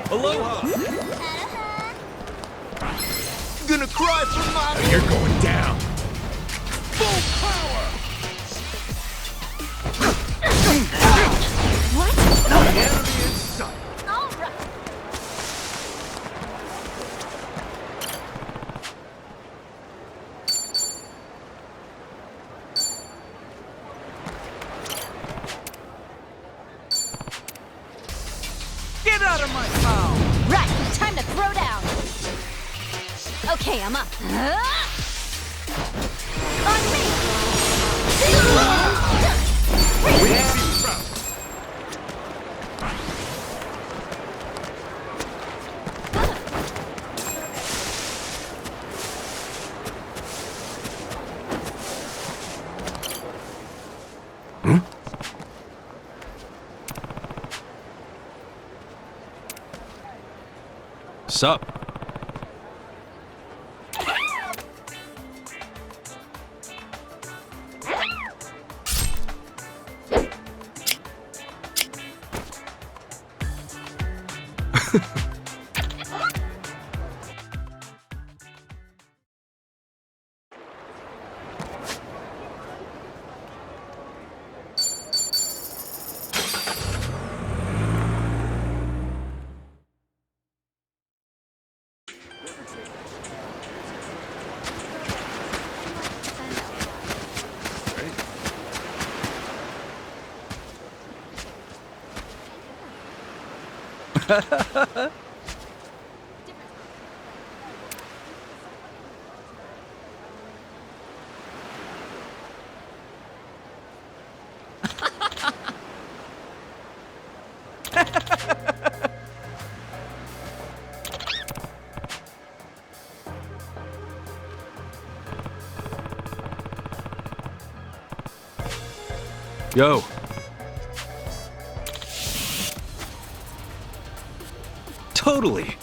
Aloha! Gonna cry for mommy! You're going down! Full power! What? The enemy in sight! All right. Get out of my town! Right, time to throw down. Okay, I'm up. On me! Sup? Yo. Totally.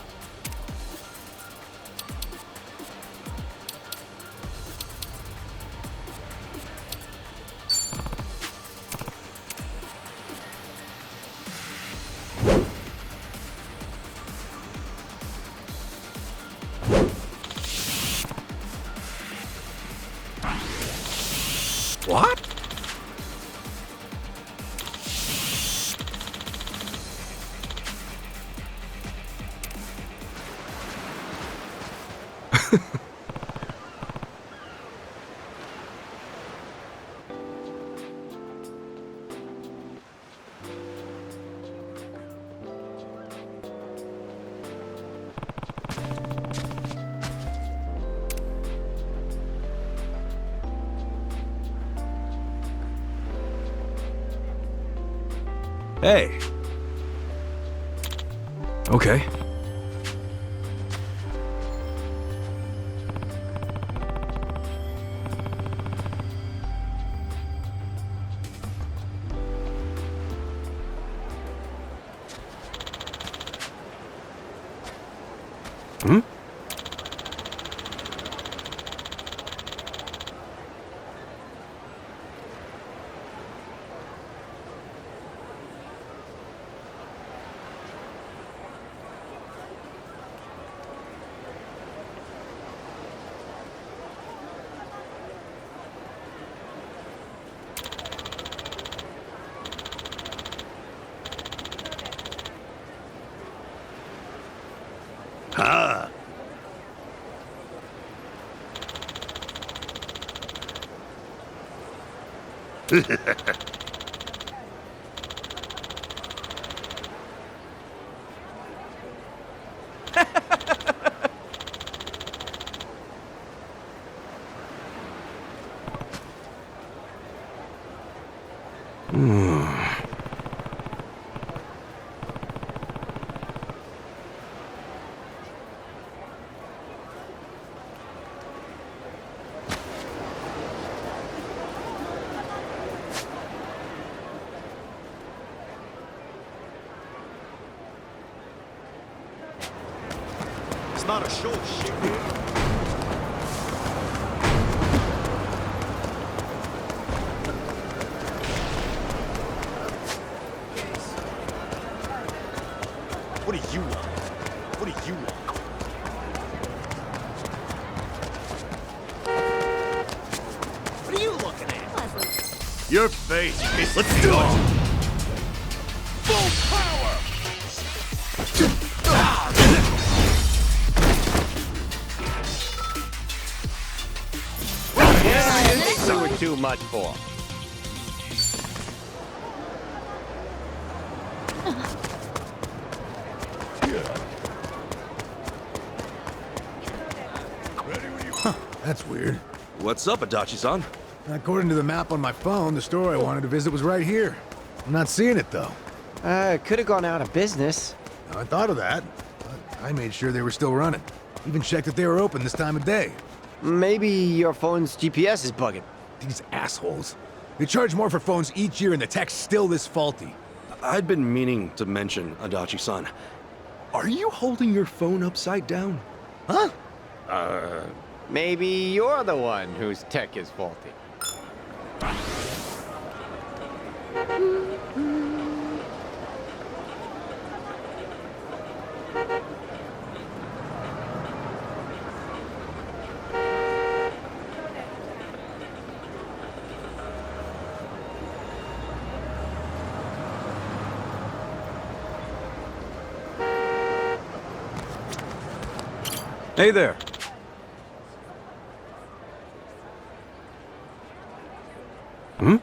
What? Hey. Okay. Hmm? Ah! It's not a show, shit. What do you want? What do you want? What are you looking at? Your face. Let's do it. Full power. Yeah, you were too much for. That's weird. What's up, Adachi-san? According to the map on my phone, the store I wanted to visit was right here. I'm not seeing it, though. Could have gone out of business. Now, I thought of that, but I made sure they were still running. Even checked that they were open this time of day. Maybe your phone's GPS is bugging. These assholes. They charge more for phones each year and the tech's still this faulty. I'd been meaning to mention, Adachi-san. Are you holding your phone upside down? Huh? Maybe you're the one whose tech is faulty. Hey there. Hmm?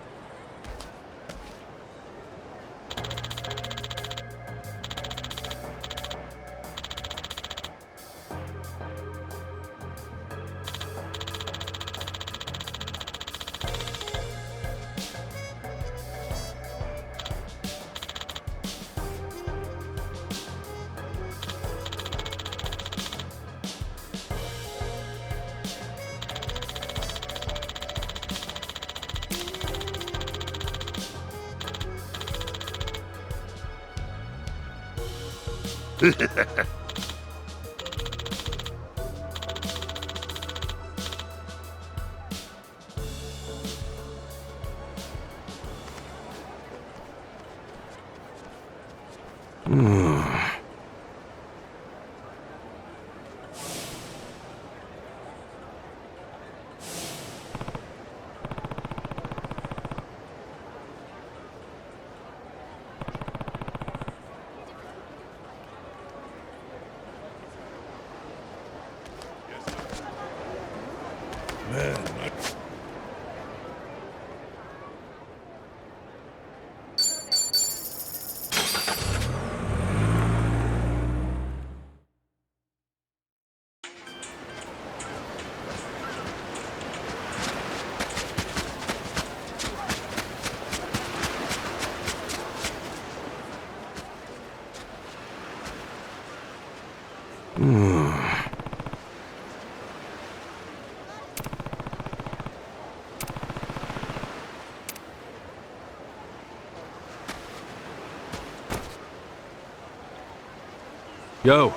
Yo.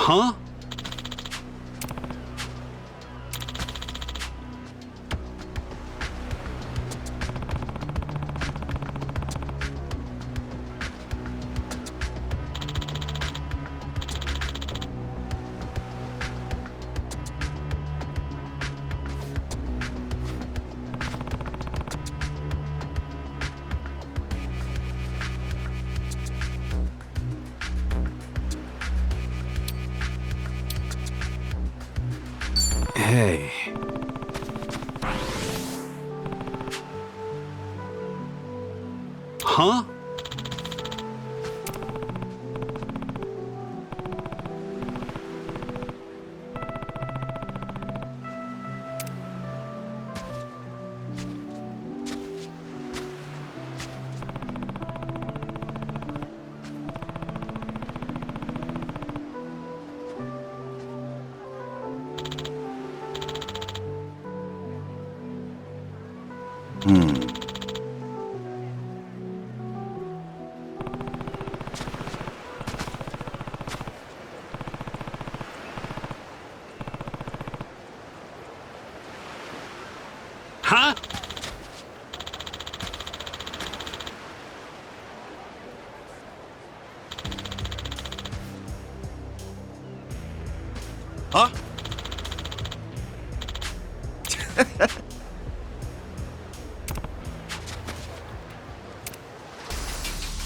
Huh? Hey. Huh? Huh? Huh?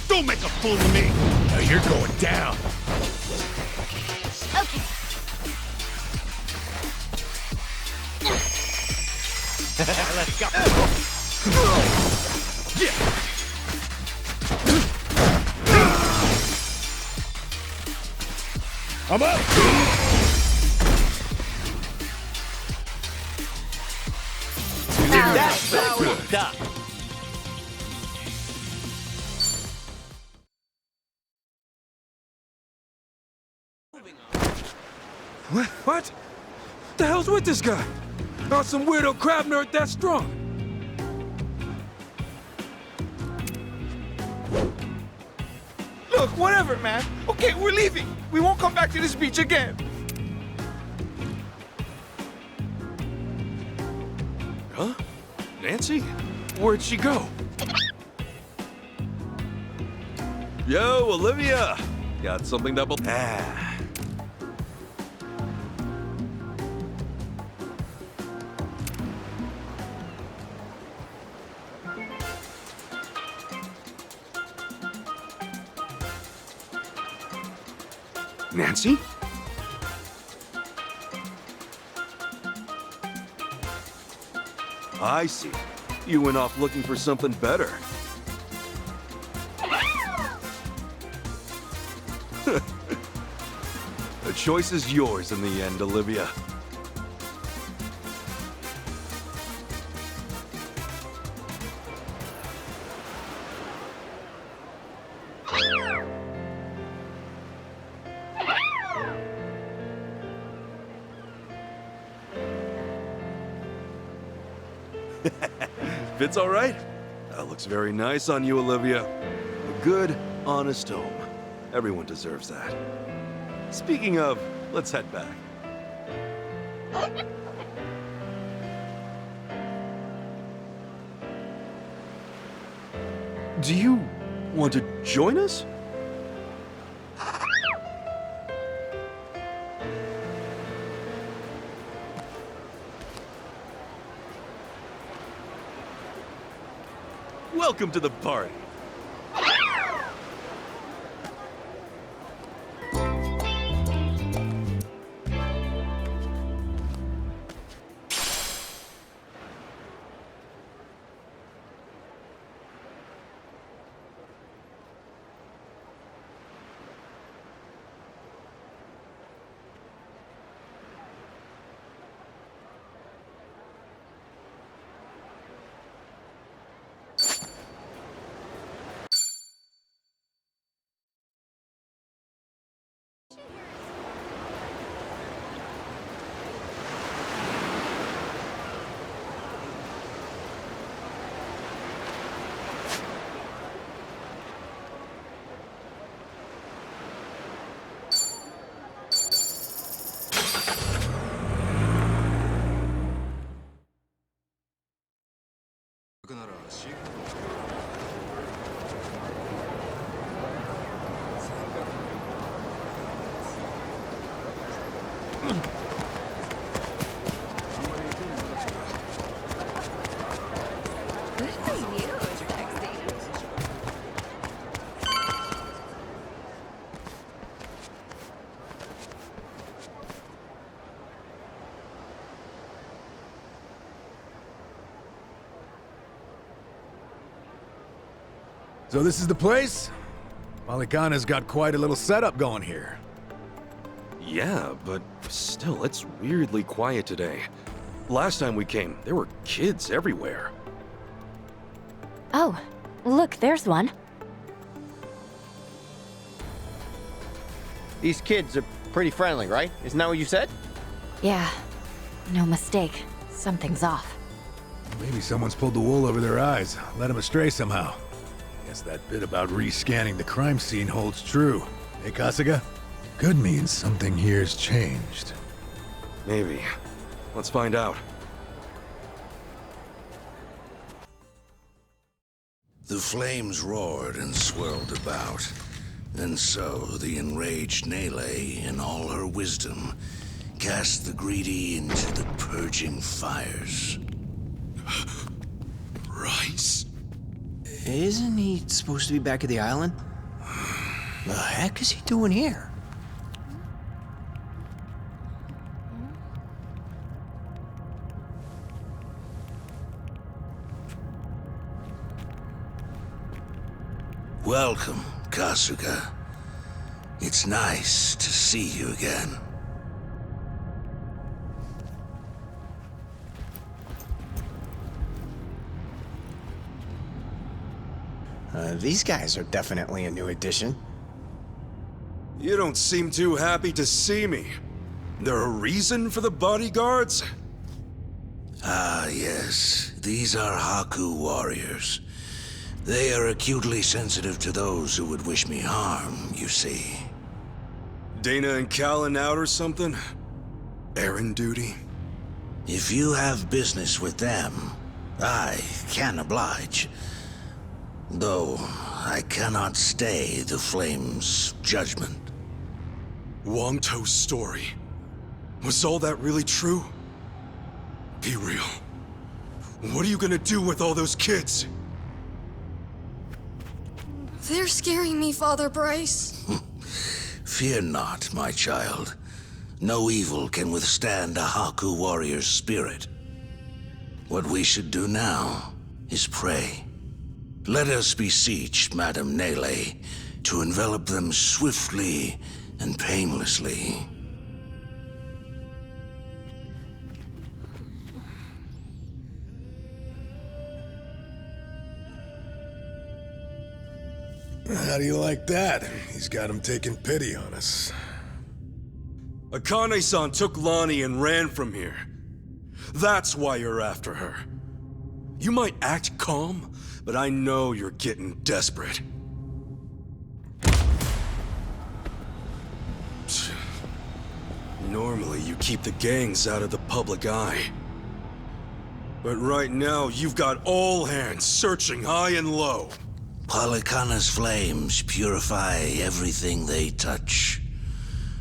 Don't make a fool of me! Now you're going down! Okay. Let's go. I'm up! That's so good. What? The hell's with this guy? Not some weirdo crab nerd that strong. Look, whatever, man. Okay, we're leaving. We won't come back to this beach again. Huh? Nancy? Where'd she go? Yo, Olivia! Got something double. Ah. Nancy? I see. You went off looking for something better. The choice is yours in the end, Olivia. Fits all right? That looks very nice on you, Olivia. A good, honest home. Everyone deserves that. Speaking of, let's head back. Do you want to join us? Welcome to the party. So this is the place? Polycana's got quite a little setup going here. Yeah, but still, it's weirdly quiet today. Last time we came, there were kids everywhere. Oh, look, there's one. These kids are pretty friendly, right? Isn't that what you said? Yeah, no mistake. Something's off. Maybe someone's pulled the wool over their eyes, led them astray somehow. Guess that bit about rescanning the crime scene holds true. Hey, Kasuga? Could mean something here's changed. Maybe. Let's find out. The flames roared and swirled about. And so the enraged Nele, in all her wisdom, cast the greedy into the purging fires. Rice? Isn't he supposed to be back at the island? The heck is he doing here? Welcome, Kasuga. It's nice to see you again. These guys are definitely a new addition. You don't seem too happy to see me. There a reason for the bodyguards? Ah, yes. These are Haku warriors. They are acutely sensitive to those who would wish me harm, you see. Dana and Callan out or something? Errand duty? If you have business with them, I can oblige. Though I cannot stay the Flame's judgment. Wangto's story. Was all that really true? Be real. What are you gonna do with all those kids? They're scaring me, Father Bryce. Fear not, my child. No evil can withstand a Haku warrior's spirit. What we should do now is pray. Let us beseech Madame Nele to envelop them swiftly and painlessly. How do you like that? He's got him taking pity on us. Akane-san took Lonnie and ran from here. That's why you're after her. You might act calm, but I know you're getting desperate. Normally, you keep the gangs out of the public eye. But right now, you've got all hands searching high and low. Polycana's flames purify everything they touch.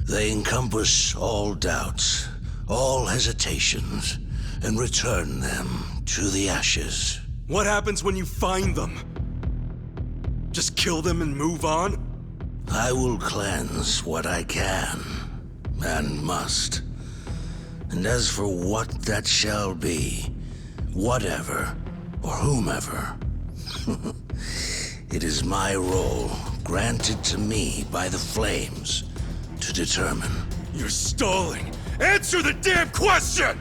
They encompass all doubts, all hesitations, and return them to the ashes. What happens when you find them? Just kill them and move on? I will cleanse what I can, and must. And as for what that shall be, whatever, or whomever, it is my role, granted to me by the Flames, to determine. You're stalling! Answer the damn question!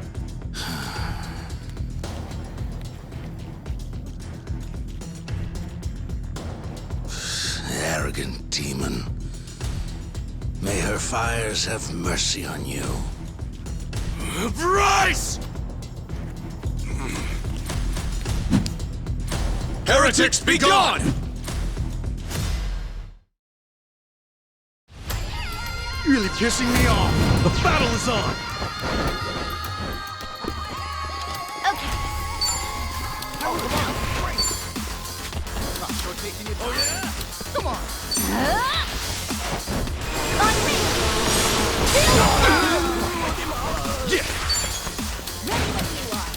Arrogant demon. May her fires have mercy on you. Bryce! Heretics, be gone! You're really pissing me off. The battle is on. Okay. Oh, yeah? Come on. On me! Yeah! Ready when you are.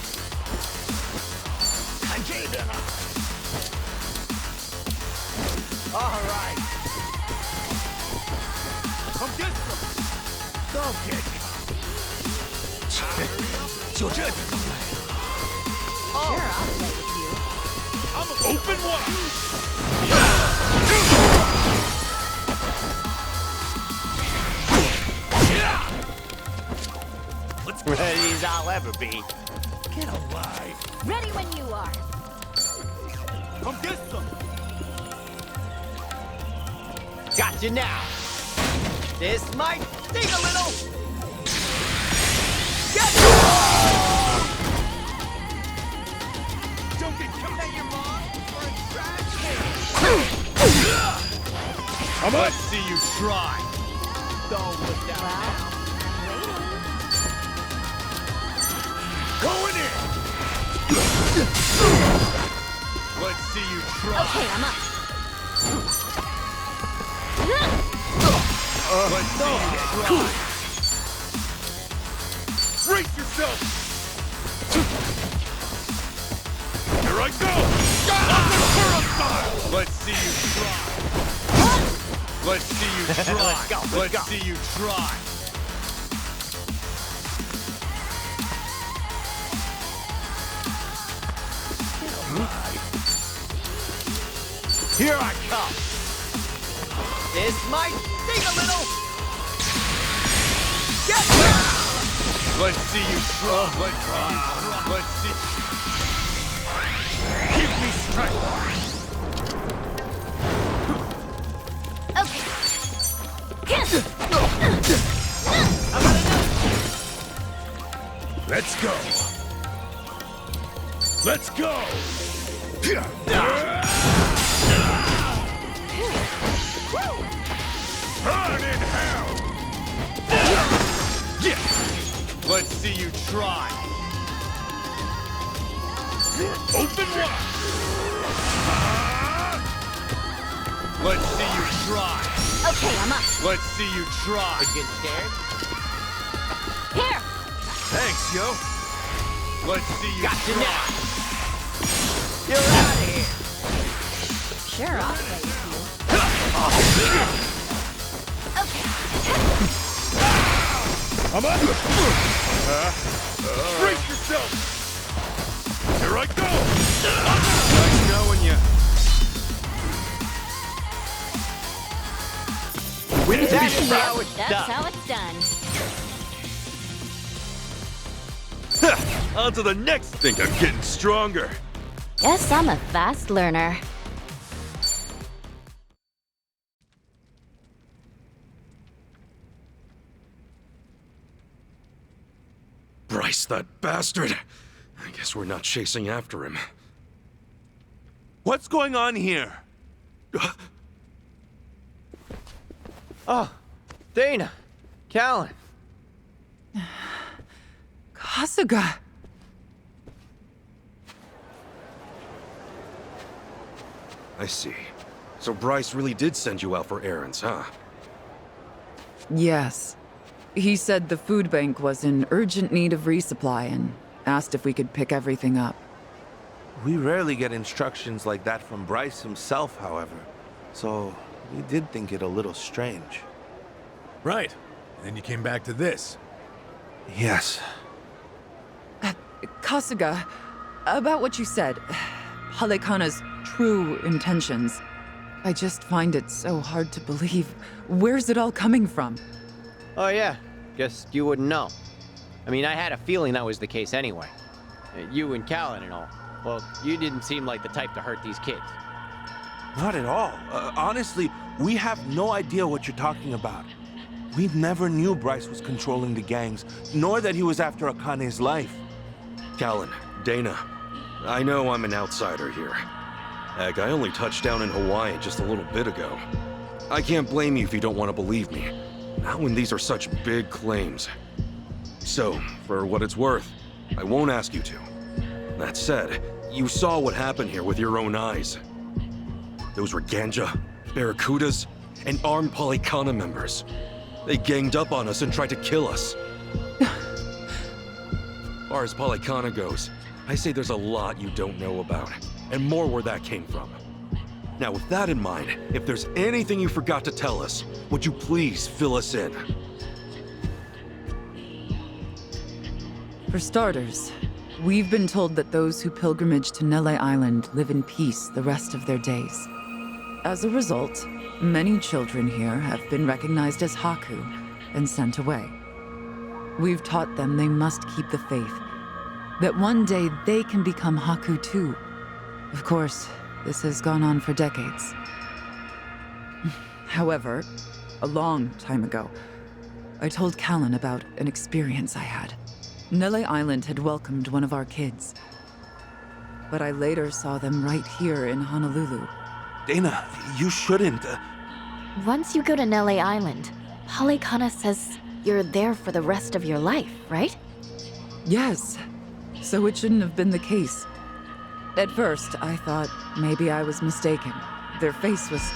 All right. Come get some. Don't get caught. 就这地方来。 Sure, I'll play with you. I'm open wide. Let's go. Ready as I'll ever be. Get alive. Ready when you are. Come get some. Got you now. This might sting a little. Get Don't get caught. Is your mom or a trash can? Let's see you try. Don't look down Well, now. I'm waiting. Going in. Let's see you try. Okay, I'm up. Let's see you try. Brace yourself. Here I go. Sakura style. Let's see you try. Let's see you try. Let's go, let's go. See you try. Here I come. This might sting a little. Get Let's see you try. Let's see. Keep me straight. Okay. Let's go. Let's go. Burn in hell. Yeah. Let's see you try. You're open wide. Let's see you try. Okay, I'm up. Let's see you try. Get scared? Here! Thanks, yo. Let's see you Got you try. now. You're out of here. Sure, I'll play with you. Okay. I'm up. Brace yourself. Here I go. Nice knowing you. That's how it's That's done. how it's done. On to the next. Think I'm getting stronger. Guess I'm a fast learner. Bryce, that bastard. I guess we're not chasing after him. What's going on here? Oh, Dana. Callan. Kasuga. I see. So Bryce really did send you out for errands, huh? Yes. He said the food bank was in urgent need of resupply and asked if we could pick everything up. We rarely get instructions like that from Bryce himself, however. So, we did think it a little strange. Right. And then you came back to this. Yes. Kasuga, about what you said, Halekana's true intentions. I just find it so hard to believe. Where's it all coming from? Oh, yeah. Guess you wouldn't know. I mean, I had a feeling that was the case anyway. You and Callan and all. Well, you didn't seem like the type to hurt these kids. Not at all. Honestly, we have no idea what you're talking about. We never knew Bryce was controlling the gangs, nor that he was after Akane's life. Callan, Dana, I know I'm an outsider here. Heck, I only touched down in Hawaii just a little bit ago. I can't blame you if you don't want to believe me. Not when these are such big claims. So, for what it's worth, I won't ask you to. That said, you saw what happened here with your own eyes. Those were Ganja, Barracudas, and armed Polycana members. They ganged up on us and tried to kill us. As far as Polycana goes, I say there's a lot you don't know about, and more where that came from. Now, with that in mind, if there's anything you forgot to tell us, would you please fill us in? For starters, we've been told that those who pilgrimage to Nele Island live in peace the rest of their days. As a result, many children here have been recognized as Haku and sent away. We've taught them they must keep the faith, that one day they can become Haku too. Of course, this has gone on for decades. However, a long time ago, I told Callan about an experience I had. Nele Island had welcomed one of our kids, but I later saw them right here in Honolulu. Dana, you shouldn't. Once you go to Nele Island, Polycana says you're there for the rest of your life, right? Yes, so it shouldn't have been the case. At first, I thought maybe I was mistaken. Their face was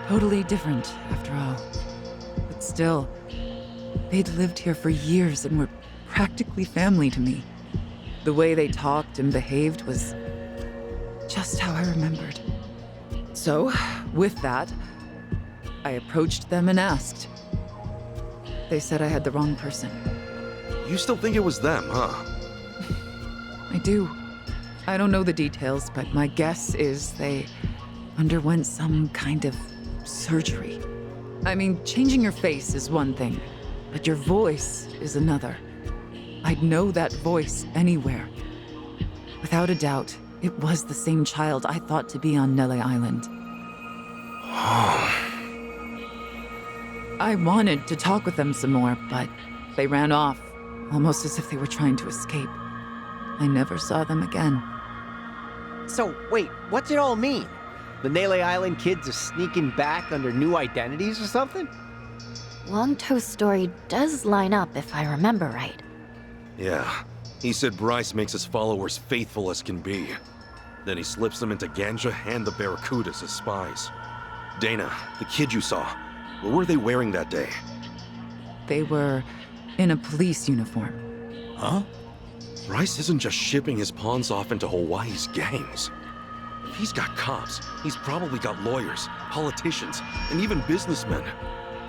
totally different, after all. But still, they'd lived here for years and were practically family to me. The way they talked and behaved was just how I remembered. So, with that, I approached them and asked. They said I had the wrong person. You still think it was them, huh? I do. I don't know the details, but my guess is they underwent some kind of surgery. I mean, changing your face is one thing, but your voice is another. I'd know that voice anywhere. Without a doubt, it was the same child I thought to be on Nele Island. I wanted to talk with them some more, but they ran off, almost as if they were trying to escape. I never saw them again. So, wait, what's it all mean? The Nele Island kids are sneaking back under new identities or something? Longtoe's story does line up if I remember right. Yeah. He said Bryce makes his followers faithful as can be. Then he slips them into Ganja and the Barracudas as spies. Dana, the kid you saw, what were they wearing that day? They were in a police uniform. Huh? Bryce isn't just shipping his pawns off into Hawaii's gangs. If he's got cops, he's probably got lawyers, politicians, and even businessmen.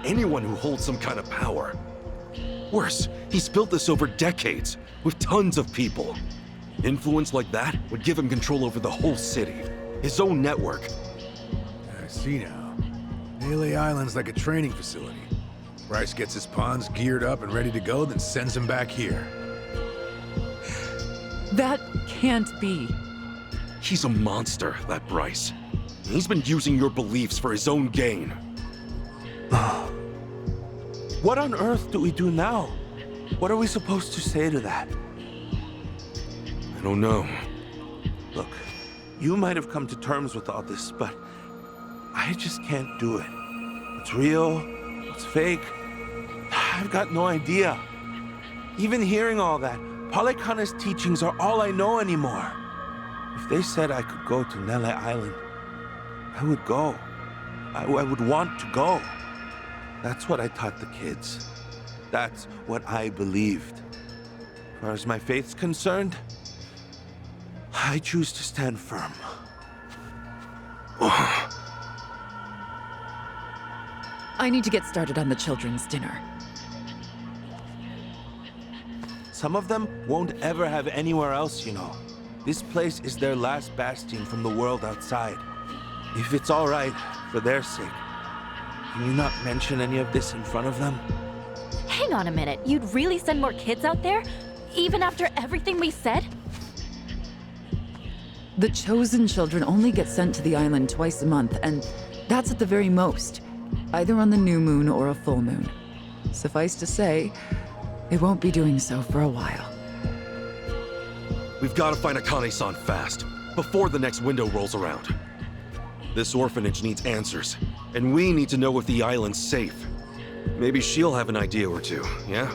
Anyone who holds some kind of power. Worse, he's built this over decades, with tons of people. Influence like that would give him control over the whole city. His own network. I see now. Nele Island's like a training facility. Bryce gets his pawns geared up and ready to go, then sends them back here. That can't be. He's a monster, that Bryce. He's been using your beliefs for his own gain. What on earth do we do now? What are we supposed to say to that? I don't know. Look, you might have come to terms with all this, but I just can't do it. What's real? What's fake? I've got no idea. Even hearing all that, Polycana's teachings are all I know anymore. If they said I could go to Nele Island, I would go. I would want to go. That's what I taught the kids. That's what I believed. As far as my faith's concerned, I choose to stand firm. I need to get started on the children's dinner. Some of them won't ever have anywhere else, you know. This place is their last bastion from the world outside. If it's all right, for their sake, can you not mention any of this in front of them? Hang on a minute, you'd really send more kids out there? Even after everything we said? The chosen children only get sent to the island twice a month, and that's at the very most. Either on the new moon or a full moon. Suffice to say, they won't be doing so for a while. We've got to find Akane-san fast, before the next window rolls around. This orphanage needs answers, and we need to know if the island's safe. Maybe she'll have an idea or two, yeah?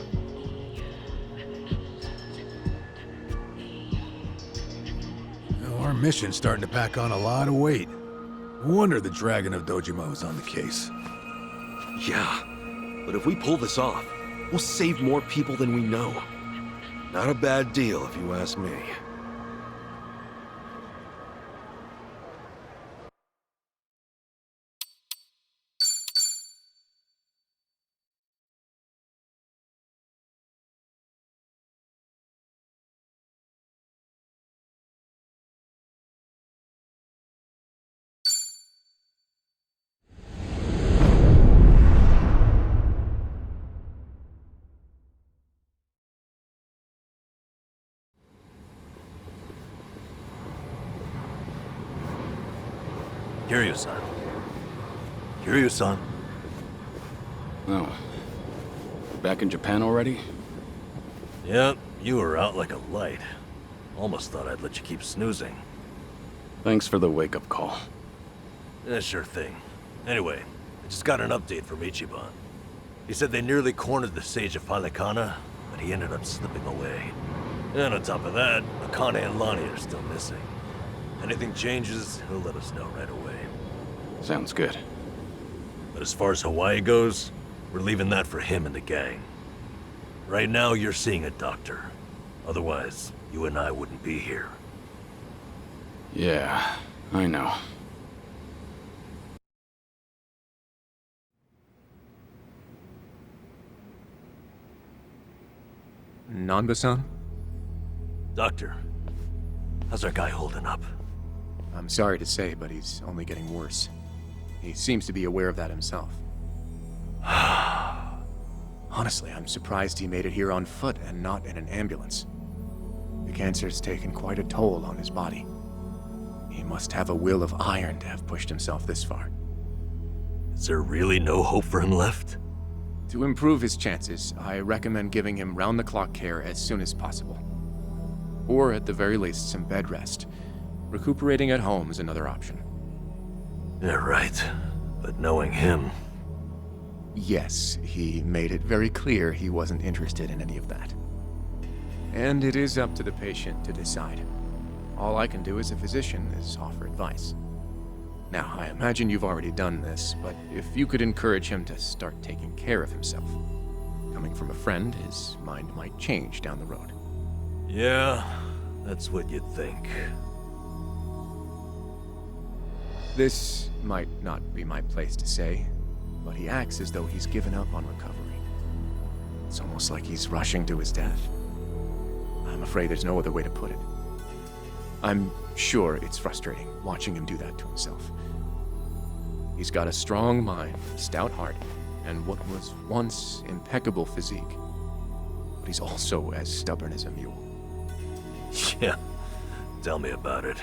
Now, our mission's starting to pack on a lot of weight. No wonder the Dragon of Dojima was on the case. Yeah, but if we pull this off, we'll save more people than we know. Not a bad deal, if you ask me. Kiryu-san. Kiryu-san. Oh. Back in Japan already? Yep, you were out like a light. Almost thought I'd let you keep snoozing. Thanks for the wake-up call. Yeah, sure thing. Anyway, I just got an update from Ichiban. He said they nearly cornered the Sage of Palikana, but he ended up slipping away. And on top of that, Akane and Lonnie are still missing. Anything changes, he'll let us know right away. Sounds good. But as far as Hawaii goes, we're leaving that for him and the gang. Right now, you're seeing a doctor. Otherwise, you and I wouldn't be here. Yeah, I know. Nanba-san? Doctor, how's our guy holding up? I'm sorry to say, but he's only getting worse. He seems to be aware of that himself. Honestly, I'm surprised he made it here on foot and not in an ambulance. The cancer's taken quite a toll on his body. He must have a will of iron to have pushed himself this far. Is there really no hope for him left? To improve his chances, I recommend giving him round-the-clock care as soon as possible. Or at the very least, some bed rest. Recuperating at home is another option. Yeah, right. But knowing him... Yes, he made it very clear he wasn't interested in any of that. And it is up to the patient to decide. All I can do as a physician is offer advice. Now, I imagine you've already done this, but if you could encourage him to start taking care of himself. Coming from a friend, his mind might change down the road. Yeah, that's what you'd think. This might not be my place to say, but he acts as though he's given up on recovery. It's almost like he's rushing to his death. I'm afraid there's no other way to put it. I'm sure it's frustrating watching him do that to himself. He's got a strong mind, a stout heart, and what was once impeccable physique. But he's also as stubborn as a mule. Yeah, tell me about it.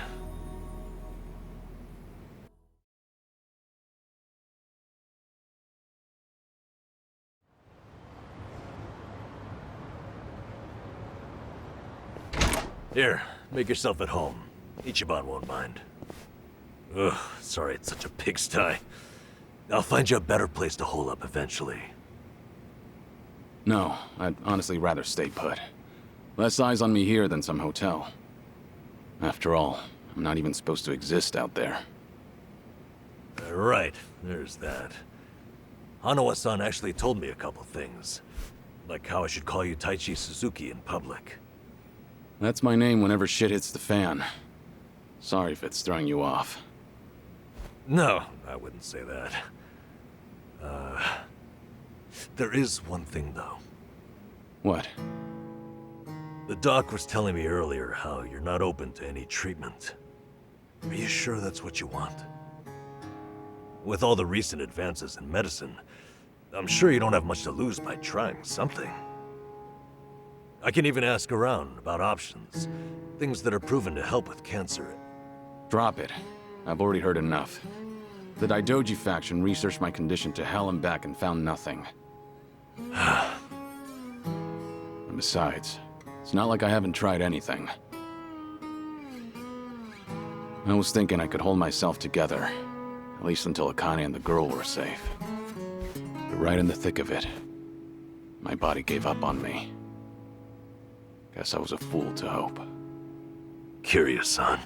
Here, make yourself at home. Ichiban won't mind. Ugh, sorry it's such a pigsty. I'll find you a better place to hole up eventually. No, I'd honestly rather stay put. Less eyes on me here than some hotel. After all, I'm not even supposed to exist out there. Right, there's that. Hanawa-san actually told me a couple things. Like how I should call you Taichi Suzuki in public. That's my name whenever shit hits the fan. Sorry if it's throwing you off. No, I wouldn't say that. There is one thing, though. What? The doc was telling me earlier how you're not open to any treatment. Are you sure that's what you want? With all the recent advances in medicine, I'm sure you don't have much to lose by trying something. I can even ask around about options. Things that are proven to help with cancer. Drop it. I've already heard enough. The Daidoji faction researched my condition to hell and back and found nothing. And besides, it's not like I haven't tried anything. I was thinking I could hold myself together, at least until Akane and the girl were safe. But right in the thick of it, my body gave up on me. Guess I was a fool to hope. Curious, son.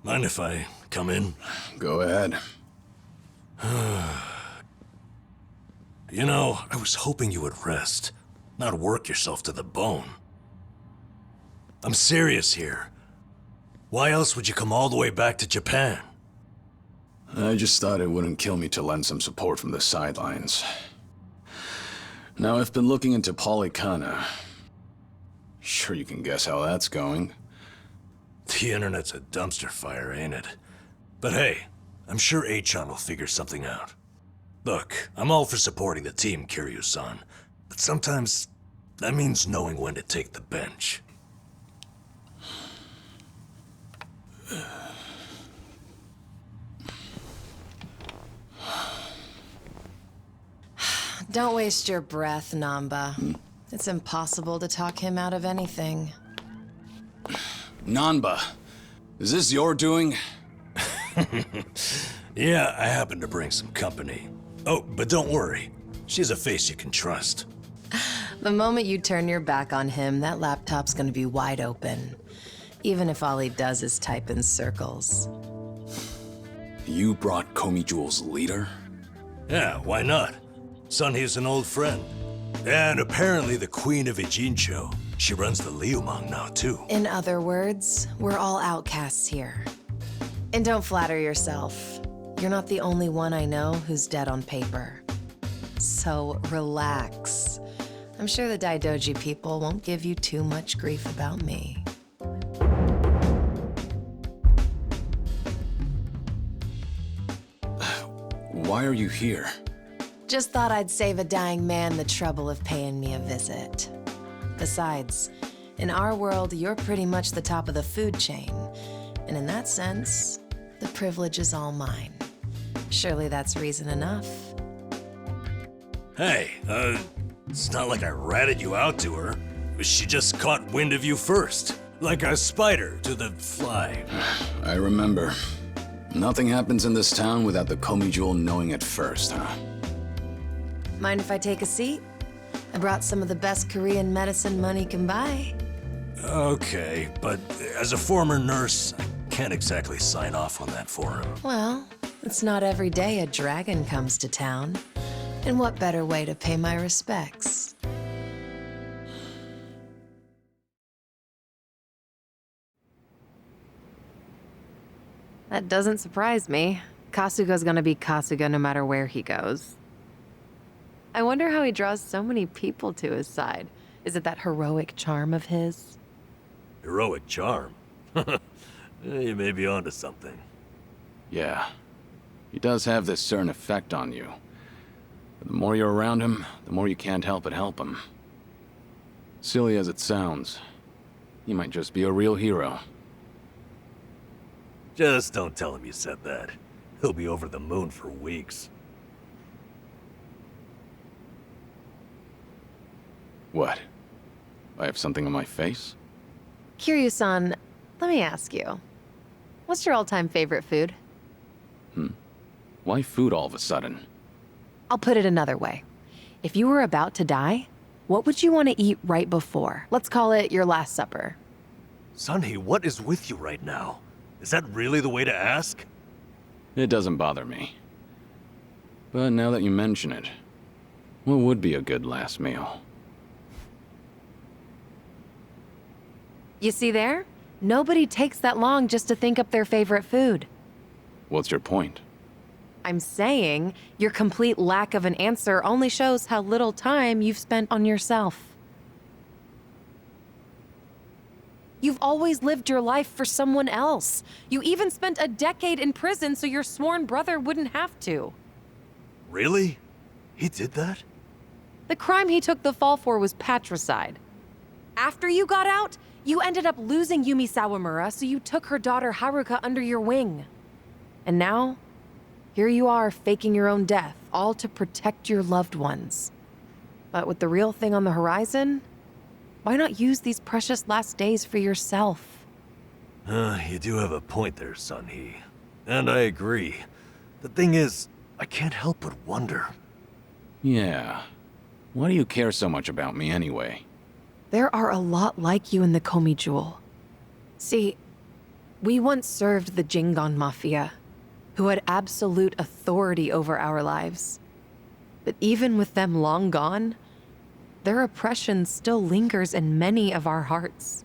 Mind if I come in? Go ahead. You know, I was hoping you would rest, not work yourself to the bone. I'm serious here. Why else would you come all the way back to Japan? I just thought it wouldn't kill me to lend some support from the sidelines. Now, I've been looking into Polycana. Sure you can guess how that's going. The internet's a dumpster fire, ain't it? But hey, I'm sure Achan will figure something out. Look, I'm all for supporting the team, Kiryu-san, but sometimes that means knowing when to take the bench. Don't waste your breath, Namba. It's impossible to talk him out of anything. Nanba, is this your doing? Yeah, I happen to bring some company. Oh, but don't worry. She's a face you can trust. The moment you turn your back on him, that laptop's gonna be wide open. Even if all he does is type in circles. You brought Komi Jewel's leader? Yeah, why not? Sunhee's an old friend. And apparently the Queen of Ijincho. She runs the Liumang now, too. In other words, we're all outcasts here. And don't flatter yourself. You're not the only one I know who's dead on paper. So relax. I'm sure the Daidoji people won't give you too much grief about me. Why are you here? Just thought I'd save a dying man the trouble of paying me a visit. Besides, in our world, you're pretty much the top of the food chain. And in that sense, the privilege is all mine. Surely that's reason enough. Hey, it's not like I ratted you out to her. She just caught wind of you first. Like a spider to the fly. I remember. Nothing happens in this town without the Komi Jewel knowing it first, huh? Mind if I take a seat? I brought some of the best Korean medicine money can buy. Okay, but as a former nurse, I can't exactly sign off on that for him. Well, it's not every day a dragon comes to town. And what better way to pay my respects? That doesn't surprise me. Kasuga's gonna be Kasuga no matter where he goes. I wonder how he draws so many people to his side. Is it that heroic charm of his? Heroic charm? You may be onto something. Yeah. He does have this certain effect on you. But the more you're around him, the more you can't help but help him. Silly as it sounds, he might just be a real hero. Just don't tell him you said that. He'll be over the moon for weeks. What? I have something on my face? Kiryu-san, let me ask you. What's your all-time favorite food? Why food all of a sudden? I'll put it another way. If you were about to die, what would you want to eat right before? Let's call it your last supper. Sunhee, what is with you right now? Is that really the way to ask? It doesn't bother me. But now that you mention it, what would be a good last meal? You see there? Nobody takes that long just to think up their favorite food. What's your point? I'm saying your complete lack of an answer only shows how little time you've spent on yourself. You've always lived your life for someone else. You even spent a decade in prison so your sworn brother wouldn't have to. Really? He did that? The crime he took the fall for was patricide. After you got out, you ended up losing Yumi Sawamura, so you took her daughter Haruka under your wing. And now, here you are faking your own death, all to protect your loved ones. But with the real thing on the horizon, why not use these precious last days for yourself? You do have a point there, Sunhee. And I agree. The thing is, I can't help but wonder. Yeah. Why do you care so much about me anyway? There are a lot like you in the Komi Jewel. See, We once served the Jingon Mafia, who had absolute authority over our lives. But even with them long gone, their oppression still lingers in many of our hearts.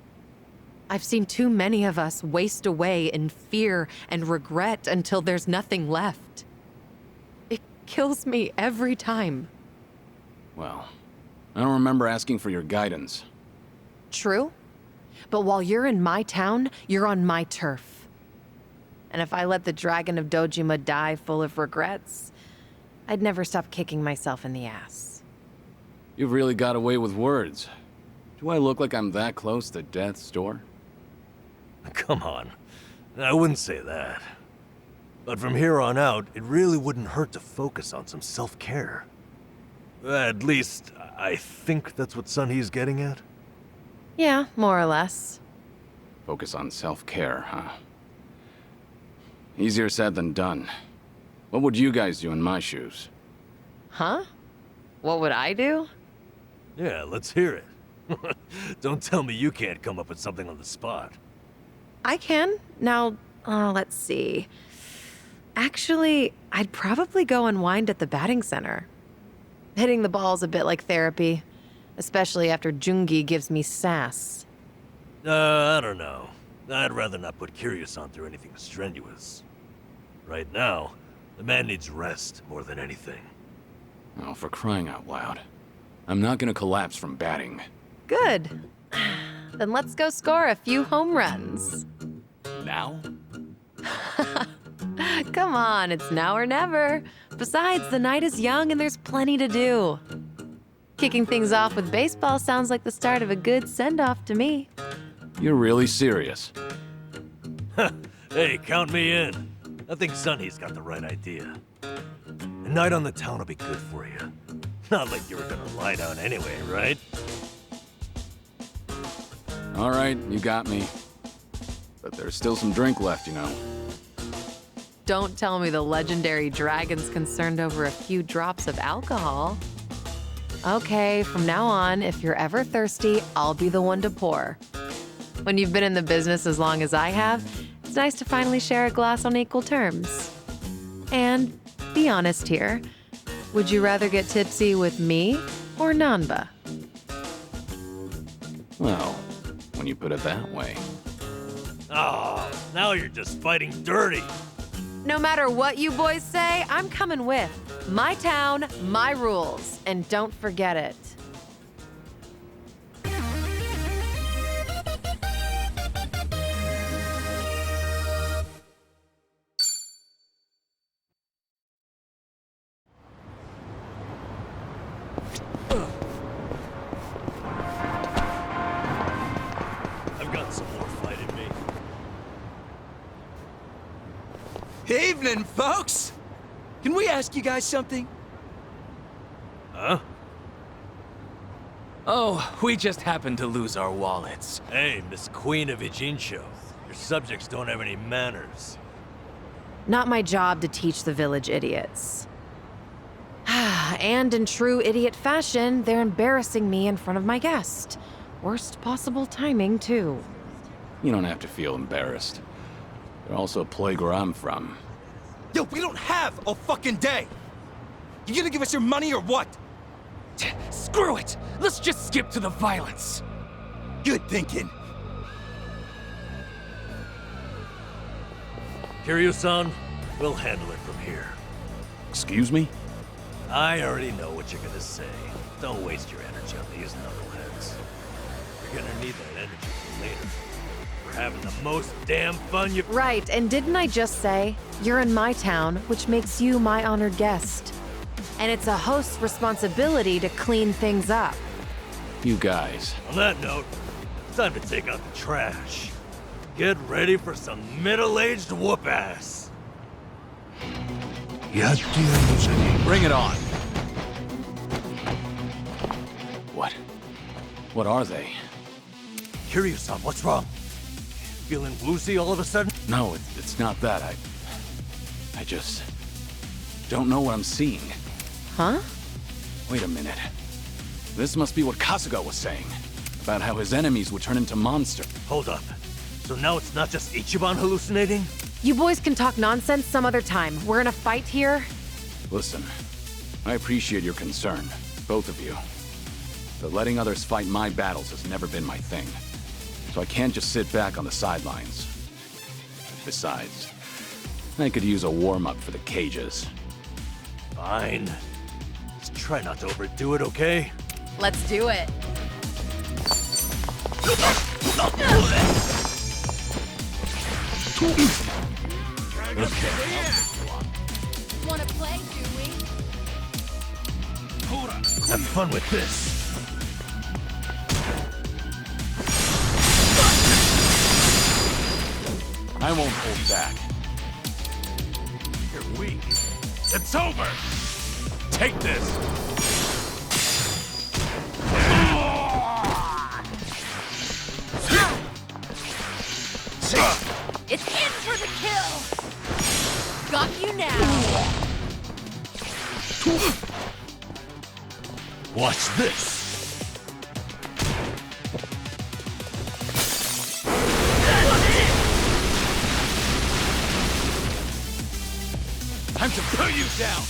I've seen too many of us waste away in fear and regret until there's nothing left. It kills me every time. Well, I don't remember asking for your guidance. True, but while you're in my town, you're on my turf. And if I let the Dragon of Dojima die full of regrets, I'd never stop kicking myself in the ass. You've really got away with words. Do I look like I'm that close to death's door? Come on. I wouldn't say that. But from here on out, it really wouldn't hurt to focus on some self-care. At least, I think that's what Sunhee's getting at. Yeah, more or less. Focus on self-care, huh? Easier said than done. What would you guys do in my shoes? Huh? What would I do? Yeah, let's hear it. Don't tell me you can't come up with something on the spot. I can. Now, let's see. Actually, I'd probably go unwind at the batting center. Hitting the ball's a bit like therapy, especially after Jungi gives me sass. I don't know. I'd rather not put Kiryu-san through anything strenuous. Right now, the man needs rest more than anything. Oh, for crying out loud. I'm not gonna collapse from batting. Good. Then let's go score a few home runs. Now? Come on, it's now or never. Besides, the night is young and there's plenty to do. Kicking things off with baseball sounds like the start of a good send-off to me. You're really serious? Hey, count me in. I think Sunny's got the right idea. A night on the town will be good for you. Not like you were gonna lie down anyway, right? All right, you got me. But there's still some drink left, you know. Don't tell me the legendary dragon's concerned over a few drops of alcohol. Okay, from now on, if you're ever thirsty, I'll be the one to pour. When you've been in the business as long as I have, it's nice to finally share a glass on equal terms. And be honest here, would you rather get tipsy with me or Nanba? Well, when you put it that way. Oh, now you're just fighting dirty. No matter what you boys say, I'm coming with. My town, my rules, and don't forget it. I've got some more fight in me. Evening, folks! Can we ask you guys something? Huh? Oh, we just happened to lose our wallets. Hey, Miss Queen of Ijincho. Your subjects don't have any manners. Not my job to teach the village idiots. And in true idiot fashion, they're embarrassing me in front of my guest. Worst possible timing, too. You don't have to feel embarrassed. They're also a place where I'm from. Yo, we don't have a fucking day! You gonna give us your money or what? Screw it! Let's just skip to the violence! Good thinking. Kiryu-san, we'll handle it from here. Excuse me? I already know what you're gonna say. Don't waste your energy on these knuckleheads. You're gonna need that energy for later. For having the most damn fun you— Right, and didn't I just say, you're in my town, which makes you my honored guest. And it's a host's responsibility to clean things up. You guys. On that note, it's time to take out the trash. Get ready for some middle-aged whoop-ass. Bring it on. What? What are they? Kiryu-san, what's wrong? Feeling woozy all of a sudden? No, it's not that. I just don't know what I'm seeing. Huh? Wait a minute. This must be what Kasuga was saying. About how his enemies would turn into monsters. Hold up. So now it's not just Ichiban hallucinating? You boys can talk nonsense some other time. We're in a fight here. Listen, I appreciate your concern, both of you. But letting others fight my battles has never been my thing. So I can't just sit back on the sidelines. Besides, I could use a warm-up for the cages. Fine. Just try not to overdo it, okay? Let's do it. Wanna play, do we? Have fun with this. I won't hold back. You're weak. It's over! Take this! It's in for the kill! Got you now! Watch this! Time to put you down!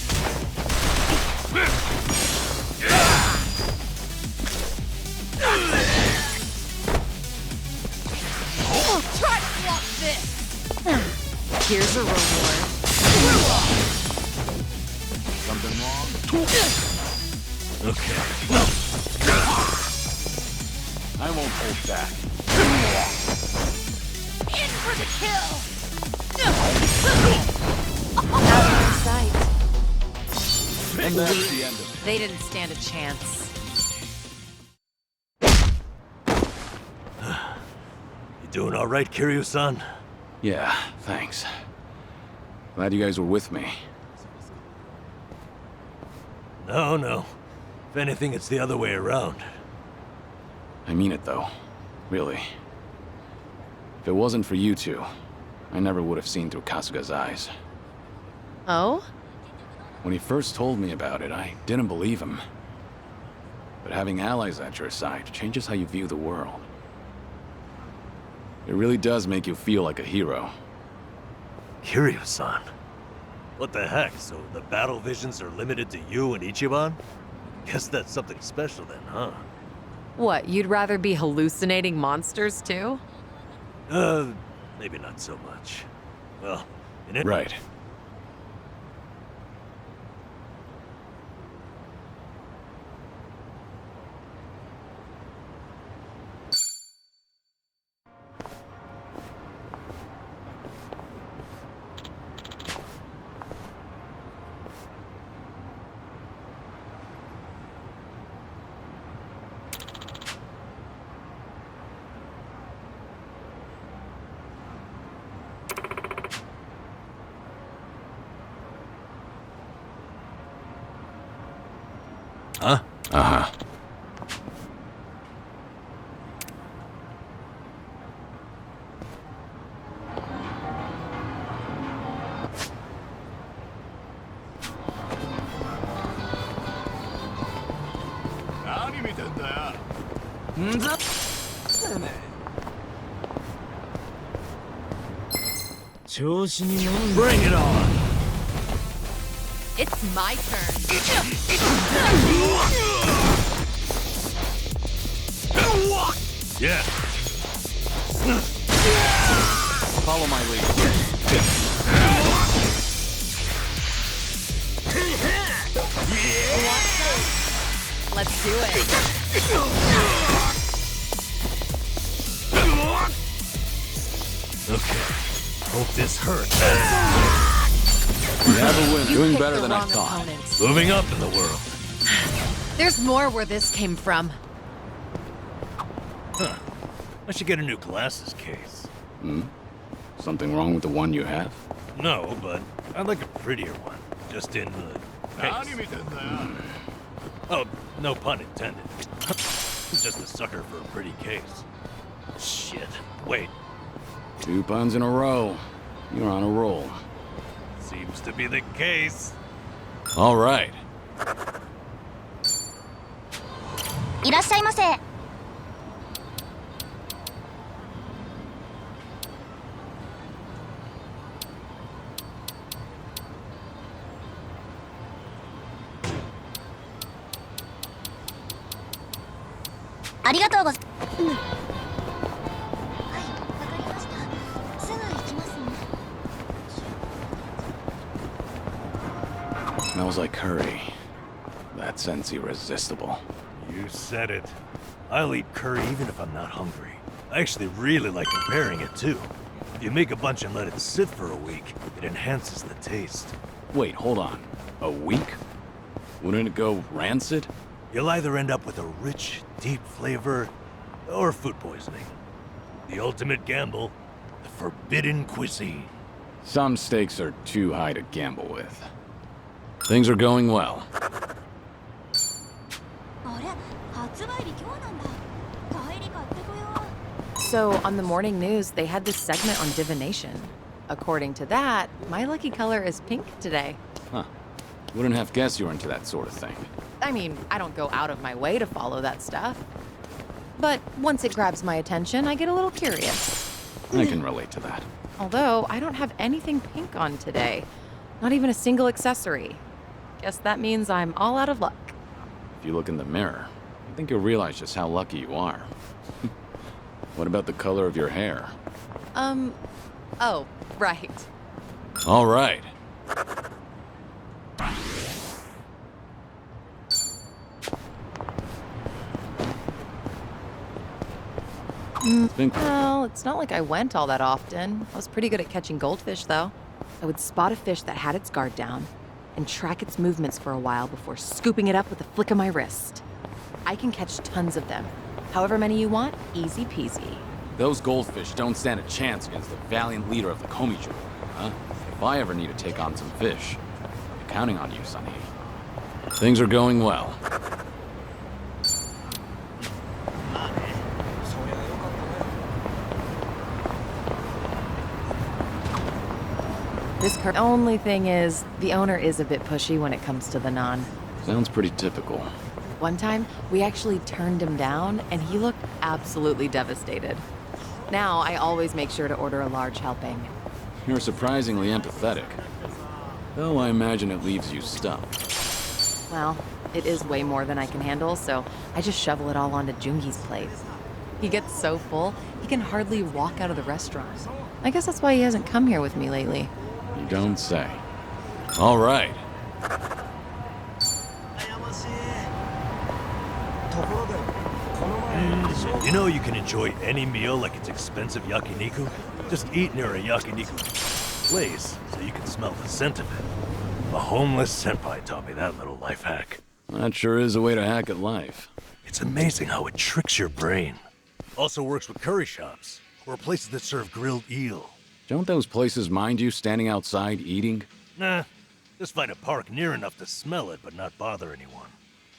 Try to block this! Here's a reward. Something wrong? Okay. I won't hold back. In for the kill! Out of sight. And that's the end of it. They didn't stand a chance. You doing all right, Kiryu-san? Yeah, thanks. Glad you guys were with me. No. If anything, it's the other way around. I mean it, though. Really. If it wasn't for you two, I never would have seen through Kasuga's eyes. Oh? When he first told me about it, I didn't believe him. But having allies at your side changes how you view the world. It really does make you feel like a hero. Kiryu-san? What the heck? So the battle visions are limited to you and Ichiban? Guess that's something special then, huh? What, you'd rather be hallucinating monsters too? Maybe not so much. Well, in it... Right. Huh? Uh-huh. Bring it on! It's my turn. Yeah. Follow my lead. Let's do it. Okay. Hope this hurts. You have a win. You Doing picked better the than I wrong thought. opponent. Moving up in the world. There's more where this came from. Huh. I should get a new glasses case. Hmm? Something wrong with the one you have? No, but I'd like a prettier one. Just in the face. Oh, no pun intended. Just a sucker for a pretty case. Shit. Wait. 2 puns in a row. You're on a roll. Seems to be the case. All right. いらっしゃいませ。ありがとうございます。はい、わかりました。すぐ行きますね。 Smells like curry. That scent's irresistible. You said it. I'll eat curry even if I'm not hungry. I actually really like preparing it too. If you make a bunch and let it sit for a week, it enhances the taste. Wait, hold on. A week? Wouldn't it go rancid? You'll either end up with a rich, deep flavor, or food poisoning. The ultimate gamble, the forbidden cuisine. Some stakes are too high to gamble with. Things are going well. あれ、発売日今日なんだ。帰り買ってこよう。 So, on the morning news, they had this segment on divination. According to that, my lucky color is pink today. Huh. Wouldn't have guessed you were into that sort of thing. I mean, I don't go out of my way to follow that stuff. But once it grabs my attention, I get a little curious. I can relate to that. Although, I don't have anything pink on today. Not even a single accessory. Guess that means I'm all out of luck. If you look in the mirror, I think you'll realize just how lucky you are. What about the color of your hair? Oh, right. All right. Well, it's not like I went all that often. I was pretty good at catching goldfish, though. I would spot a fish that had its guard down and track its movements for a while before scooping it up with a flick of my wrist. I can catch tons of them. However many you want, easy peasy. Those goldfish don't stand a chance against the valiant leader of the Komijo, huh? If I ever need to take on some fish, I'm counting on you, Sonny. Things are going well. This car. Only thing is, the owner is a bit pushy when it comes to the naan. Sounds pretty typical. One time, we actually turned him down, and he looked absolutely devastated. Now, I always make sure to order a large helping. You're surprisingly empathetic. Though I imagine it leaves you stumped. Well, it is way more than I can handle, so I just shovel it all onto Jungi's plate. He gets so full, he can hardly walk out of the restaurant. I guess that's why he hasn't come here with me lately. You don't say. All right. You know you can enjoy any meal like it's expensive yakiniku? Just eat near a yakiniku place so you can smell the scent of it. A homeless senpai taught me that little life hack. That sure is a way to hack at life. It's amazing how it tricks your brain. Also works with curry shops, or places that serve grilled eel. Don't those places mind you standing outside eating? Nah, just find a park near enough to smell it but not bother anyone.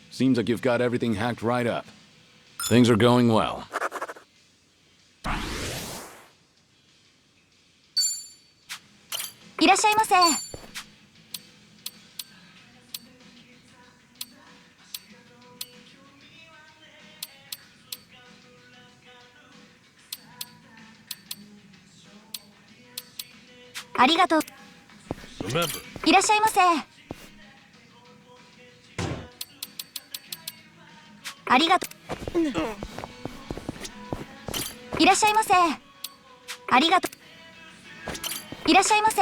Seems like you've got everything hacked right up. Things are going well. いらっしゃいませ。ありがとう。Remember, いらっしゃいませ。ありがとう。いらっしゃいませ。ありがとう。いらっしゃいませ。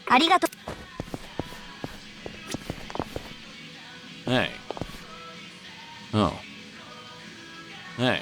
ありがとう。 Hey. Oh. Hey.